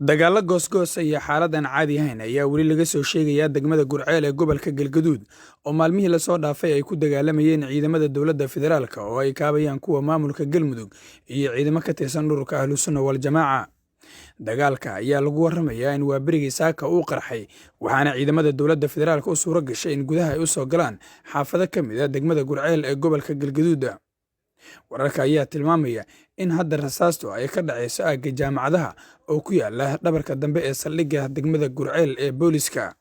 Dagaalo goos-goos ah iyo xaalad aan caadi ahayn ayaa weli laga soo sheegayaa degmada Gurceel ee gobolka Galgaduud oo maalmihii la soo dhaafay ay ku dagaalamayeen ciidamada dowladda federaalka oo ay kaabayaan kuwa maamulka Galmudug iyo ciidamo ka tirsan ururka Ahlusunna wal Jamaaca. Dagaalka ayaa lagu warramayaa in waaberigii saaka uu qarxay, waxaana ciidamada dowladda federaalka u suura gashay in gudaha ay u soo galaan xaafado ka mid ah degmada Gurceel ee gobolka Galgaduud. Wararka ayaa tilmaamaya in hadda rasaastu ay ka dhacayso aagga jaamacadaha oo ku yaala dhabarka dambe ee saldhigga degmada Gurceel ee booliska.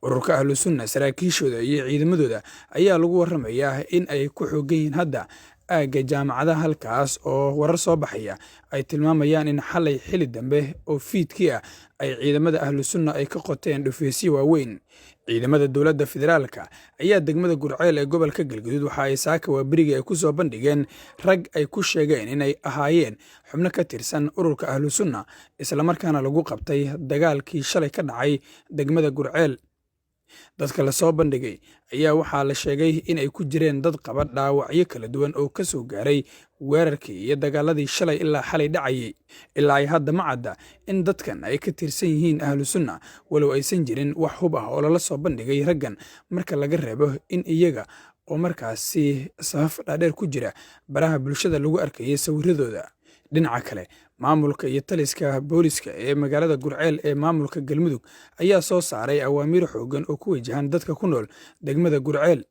Ururka Ahlusunna saraakiishooda iyo ciidamadooda ayaa lagu warramayaa in ay ku xooggan yihiin hadda aagga jaamacadaha, halkaas oo warar soo baxaya ay tilmaamayaan in xalay xili dambe oo fiidkii ah ay ciidamada Ahlusunna ay ka qoteen dhufeysyo waaweyn. Ciidamada dowladda federaalka ayaa degmada Gurceel ee gobolka Galgaduud waxa ay saaka waaberigii ay ku soo bandhigeen rag ay ku sheegeen inay ahaayeen xubno ka tirsan ururka Ahlusunna, isla markaana lagu qabtay dagaalkii shalay ka dhacay degmada Gurceel. Dadka la soo bandhigay ayaa waxaa la sheegay in ay ku jireen dad qaba dhaawacyo kala duwan oo ka soo gaaray weerarkii iyo dagaaladii shalay ilaa xalay dhacayay. Ilaa ay hadda ma cadda in dadkan ay ka tirsan yihiin Ahlusunna, walow aysan jirin wax hub ah oo lala soo bandhigay raggan, marka laga reebo in iyaga oo markaasi safaf dhaadheer ku jira baraha bulshada lagu arkayay sawiradooda. Dhinaca kale, maamulka iyo taliska booliska ee magaalada Gurceel ee maamulka Galmudug ayaa soo saaray awaamiir xooggan oo ku wajahan dadka ku nool degmada Gurceel.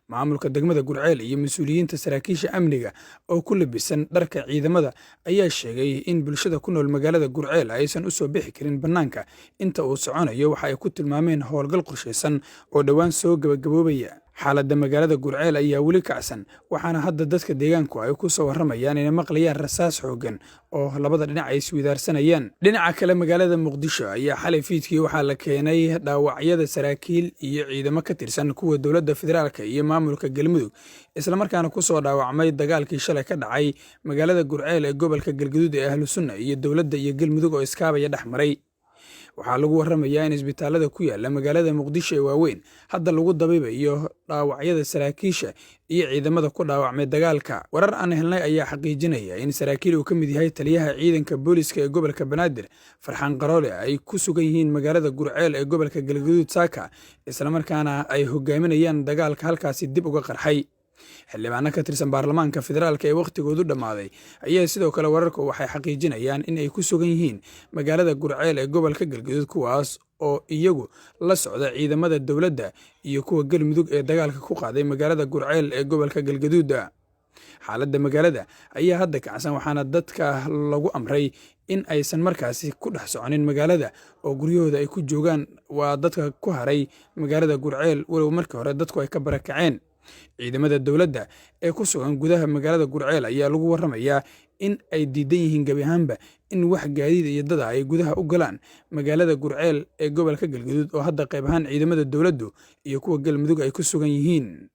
Maamulka degmada Gurceel iyo mas'uuliyiinta saraakiisha amniga oo ku labisan dharka ciidamada ayaa sheegay in bulshada ku nool magaalada Gurceel aysan u soo bixi karin bannaanka inta uu soconayo waxa ay ku tilmaameen howlgal qorshaysan oo dhowaan soo gabagaboobaya. Xaaladda magaalada Gurceel ayaa weli kacsan, waxaana hadda dadka deegaanku ay ku soo warramayaan inay maqlayaan rasaas xooggan oo labada dhinac ay isweydaarsanayaan. Dhinaca kale, magaalada Muqdisho ayaa xalay fiidkii waxaa la keenay dhaawacyada saraakiil iyo ciidamo ka tirsan kuwa dowladda federaalka iyo maamulka Galmudug, isla markaana ku soo dhaawacmay dagaalkii shalay ka dhacay magaalada Gurceel ee gobolka Galgaduud ee Ahlusunna iyo dowladda iyo Galmudug oo iskaabaya dhex maray. Waxaa lagu warramayaa in isbitaalada ku yaala magaalada Muqdisho ee waaweyn hadda lagu dabiibayo dhaawacyada saraakiisha iyo ciidamada ku dhaawacmay dagaalka. Warar aan helnay ayaa xaqiijinaya in saraakiil uu ka mid yahay taliyaha ciidanka booliska ee gobolka Banaadir Farxaan Qaroole ay ku sugan yihiin magaalada Gurceel ee gobolka Galgaduud saaka, isla markaana ay hogaaminayaan dagaalka halkaasi dib uga qarxay. Xildhibaano ka tirsan baarlamaanka federaalka ee waqtigoodu dhammaaday ayaa sidoo kale wararku waxay xaqiijinayaan in ay ku sugan yihiin magaalada Gurceel ee gobolka Galgaduud, kuwaas oo iyagu la socda ciidamada dowladda iyo kuwa Galmudug ee dagaalka ku qaaday magaalada Gurceel ee gobolka Galgaduud. Xaaladda magaalada ayaa hadda kacsan, waxaana dadka lagu amray in aysan markaasi ku dhex soconin magaalada oo guryahooda ay ku joogaan. Waa dadka ku haray magaalada Gurceel, walow markii hore dadku ay ka barakaceen. Ciidamada dowladda ee ku sugan gudaha magaalada Gurceel ayaa lagu warramayaa in ay diidan yihiin gebi ahaanba in wax gaadiid iyo dad ay gudaha u galaan magaalada Gurceel ee gobolka Galgaduud oo hadda qayb ahaan ciidamada dowladdu iyo kuwa Galmudug ay ku sugan yihiin.